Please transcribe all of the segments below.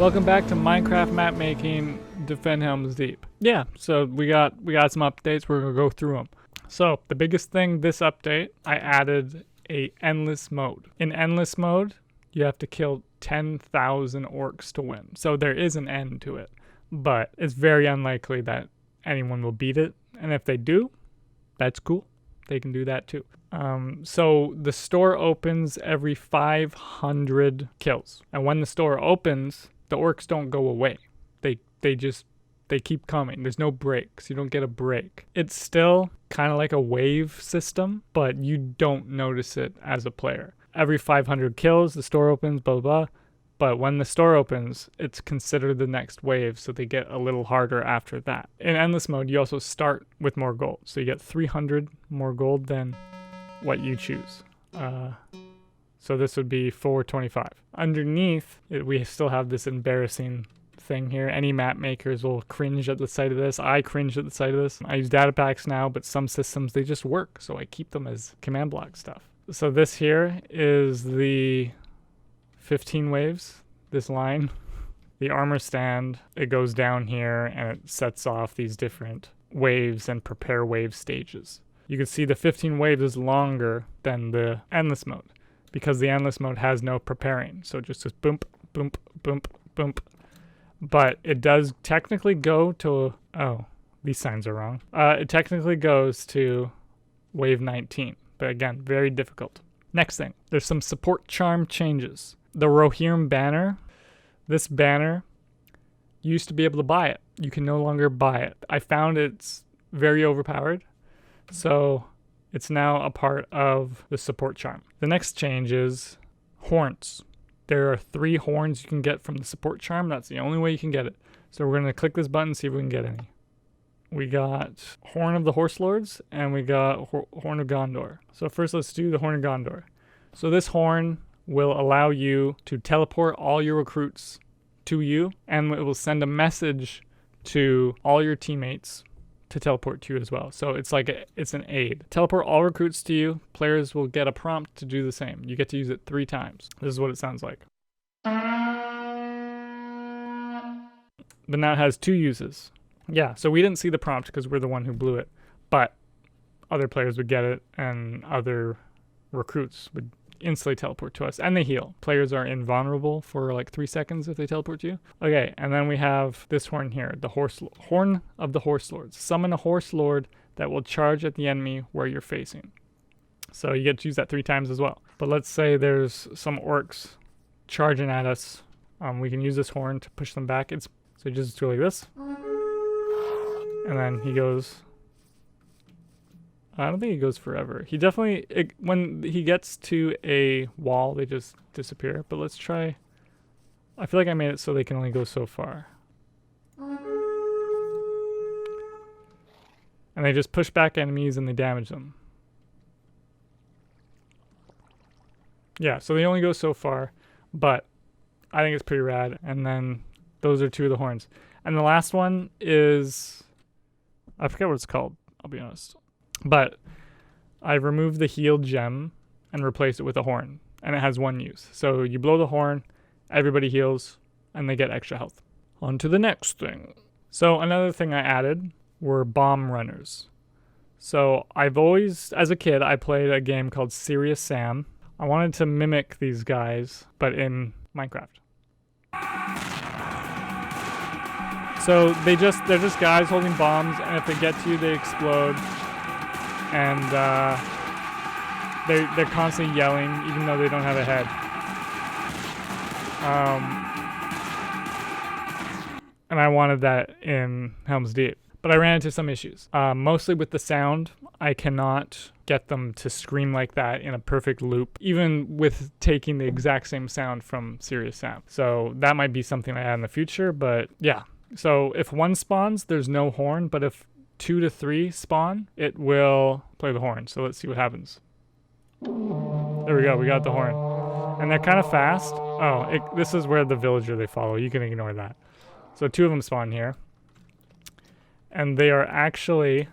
Welcome back to Minecraft map making, Defend Helm's Deep. Yeah, so we got some updates. We're gonna go through them. So the biggest thing this update, I added a endless mode. In endless mode, you have to kill 10,000 orcs to win. So there is an end to it, but it's very unlikely that anyone will beat it. And if they do, that's cool. They can do that too. So the store opens every 500 kills. And when the store opens, the orcs don't go away. They keep coming. There's no breaks. You don't get a break. It's still kind of like a wave system, but you don't notice it as a player. Every 500 kills, the store opens, blah, blah, blah. But when the store opens, it's considered the next wave, so they get a little harder after that. In endless mode, you also start with more gold. So you get 300 more gold than what you choose. So this would be 425. Underneath, we still have this embarrassing thing here. Any map makers will cringe at the sight of this. I cringe at the sight of this. I use data packs now, but some systems, they just work. So I keep them as command block stuff. So this here is the 15 waves, this line. The armor stand, it goes down here and it sets off these different waves and prepare wave stages. You can see the 15 waves is longer than the endless mode because the endless mode has no preparing. So it just says boom, boom, boom, boom. But it does technically go to, oh, these signs are wrong. It technically goes to wave 19, but again, very difficult. Next thing, there's some support charm changes. The Rohirrim banner, this banner, you used to be able to buy it. You can no longer buy it. I found it's very overpowered, so it's now a part of the support charm. The next change is horns. There are 3 horns you can get from the support charm. That's the only way you can get it. So we're going to click this button, see if we can get any. We got Horn of the Horse Lords, and we got Horn of Gondor. So first let's do the Horn of Gondor. So this horn will allow you to teleport all your recruits to you, and it will send a message to all your teammates to teleport to you as well. So it's like it's an aid. Teleport all recruits to you. Players will get a prompt to do the same. You get to use it 3 times. This is what it sounds like. But now it has 2 uses. Yeah, so we didn't see the prompt because we're the one who blew it, but other players would get it and other recruits would instantly teleport to us, and they heal. Players are invulnerable for like 3 seconds if they teleport to you. Okay, and then we have this horn here, the Horn of the Horse Lords. Summon a horse lord that will charge at the enemy where you're facing. So you get to use that 3 times as well. But let's say there's some orcs charging at us. We can use this horn to push them back. So you just do like this, and then he goes. I don't think he goes forever. He definitely, when he gets to a wall, they just disappear. But let's try. I feel like I made it so they can only go so far. And they just push back enemies and they damage them. Yeah, so they only go so far, but I think it's pretty rad. And then those are 2 of the horns. And the last one is, I forget what it's called, I'll be honest. But I removed the heal gem and replaced it with a horn. And it has 1 use. So you blow the horn, everybody heals, and they get extra health. On to the next thing. So another thing I added were bomb runners. So I've always, as a kid, I played a game called Serious Sam. I wanted to mimic these guys, but in Minecraft. So they're just guys holding bombs, and if they get to you, they explode. And they're constantly yelling, even though they don't have a head. And I wanted that in Helm's Deep. But I ran into some issues. Mostly with the sound. I cannot get them to scream like that in a perfect loop, even with taking the exact same sound from Serious Sam. So that might be something I add in the future, but yeah. So if 1 spawns, there's no horn, but if 2 to 3 spawn, it will play the horn. So let's see what happens. There we go, we got the horn. And they're kind of fast. Oh, this is where the villager they follow. You can ignore that. So 2 of them spawn here. And they are actually,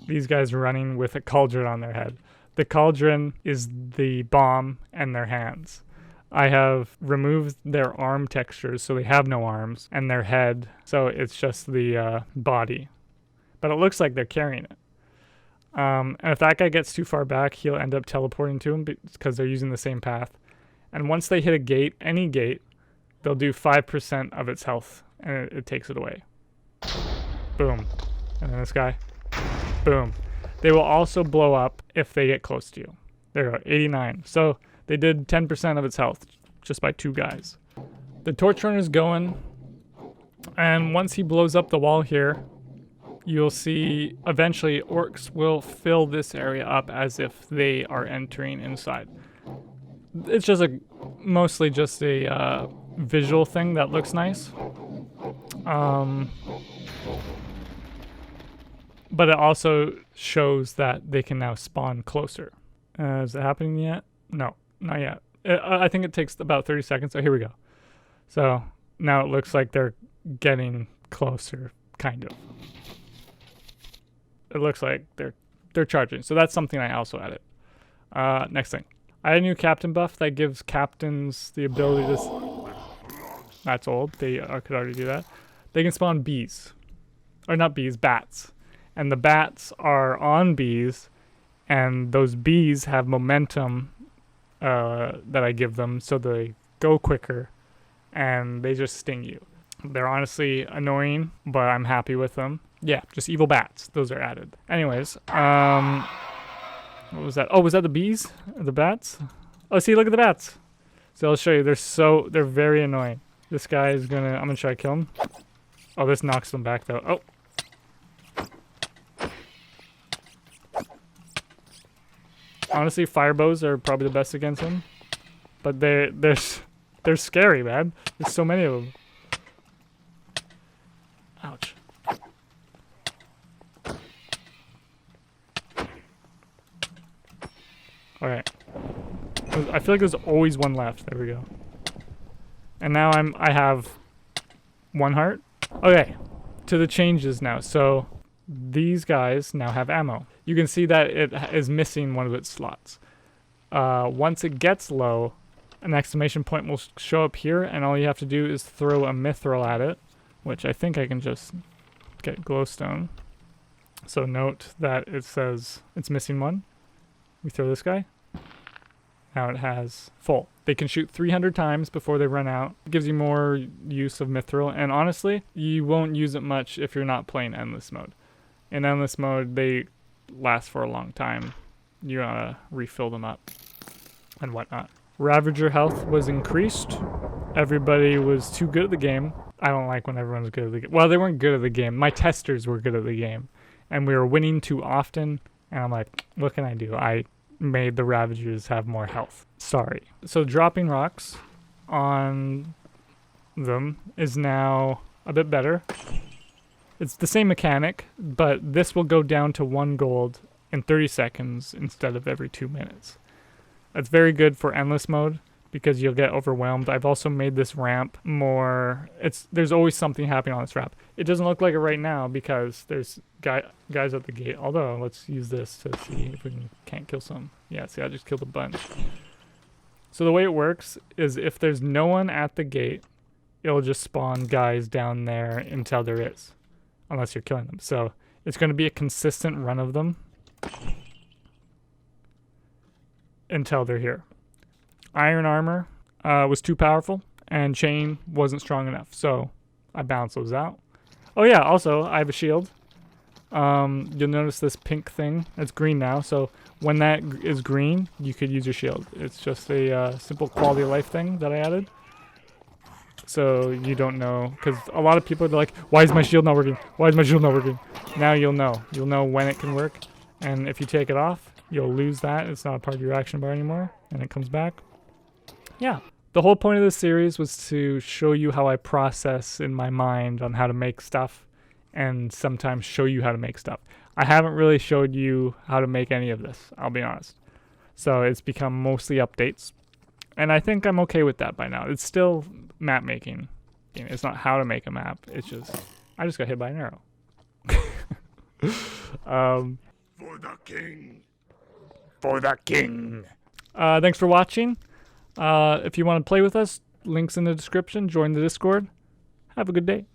these guys running with a cauldron on their head. The cauldron is the bomb and their hands. I have removed their arm textures, so they have no arms, and their head, so it's just the body. But it looks like they're carrying it. And if that guy gets too far back, he'll end up teleporting to him because they're using the same path. And once they hit a gate, any gate, they'll do 5% of its health, and it takes it away. Boom. And then this guy. Boom. They will also blow up if they get close to you. There you go, 89. So they did 10% of its health just by 2 guys. The torch runner's going, and once he blows up the wall here, you'll see eventually orcs will fill this area up as if they are entering inside. It's just mostly just a visual thing that looks nice. But it also shows that they can now spawn closer. Is it happening yet? No, not yet. I think it takes about 30 seconds. Oh, here we go. So now it looks like they're getting closer, kind of. It looks like they're charging. So that's something I also added. Next thing. I had a new captain buff that gives captains the ability to... That's old. They could already do that. They can spawn bees. Or not bees, bats. And the bats are on bees, and those bees have momentum that I give them, so they go quicker, and they just sting you. They're honestly annoying, but I'm happy with them. Yeah, just evil bats. Those are added. Anyways, what was that? Oh, was that the bees? The bats? Oh, see, look at the bats. So I'll show you. They're very annoying. This guy is I'm gonna try to kill him. Oh, this knocks them back though. Oh. Honestly, fire bows are probably the best against them, but they're scary, man. There's so many of them. Ouch. All right. I feel like there's always one left. There we go. And now I have 1 heart. Okay, to the changes now. So these guys now have ammo. You can see that it is missing one of its slots. Once it gets low, an exclamation point will show up here, and all you have to do is throw a mithril at it, which I think I can just get glowstone. So note that it says it's missing one. We throw this guy. Now it has full. They can shoot 300 times before they run out. It gives you more use of mithril, and honestly, you won't use it much if you're not playing endless mode. In endless mode, they last for a long time. You gotta refill them up and whatnot. Ravager health was increased. Everybody was too good at the game. I don't like when everyone's good at the game. Well, they weren't good at the game. My testers were good at the game, and we were winning too often, and I'm like, what can I do? I made the Ravagers have more health. Sorry. So dropping rocks on them is now a bit better. It's the same mechanic, but this will go down to 1 gold in 30 seconds instead of every 2 minutes. That's very good for endless mode because you'll get overwhelmed. I've also made this ramp more... There's always something happening on this ramp. It doesn't look like it right now because there's guys at the gate. Although, let's use this to see if we can't kill some. Yeah, see, I just killed a bunch. So the way it works is if there's no one at the gate, it'll just spawn guys down there until there is. Unless you're killing them. So it's going to be a consistent run of them until they're here. Iron armor was too powerful, and chain wasn't strong enough, so I balanced those out. Oh yeah, also I have a shield. You'll notice this pink thing. It's green now, so when that is green, you could use your shield. It's just a simple quality of life thing that I added. So you don't know, because a lot of people are like, why is my shield not working? Why is my shield not working? Now you'll know. You'll know when it can work, and if you take it off, you'll lose that. It's not a part of your action bar anymore, and it comes back. Yeah. The whole point of this series was to show you how I process in my mind on how to make stuff, and sometimes show you how to make stuff. I haven't really showed you how to make any of this, I'll be honest. So it's become mostly updates. And I think I'm okay with that by now. It's still map making. It's not how to make a map. It's just, I just got hit by an arrow. For the king. For the king. Thanks for watching. If you want to play with us, links in the description. Join the Discord. Have a good day.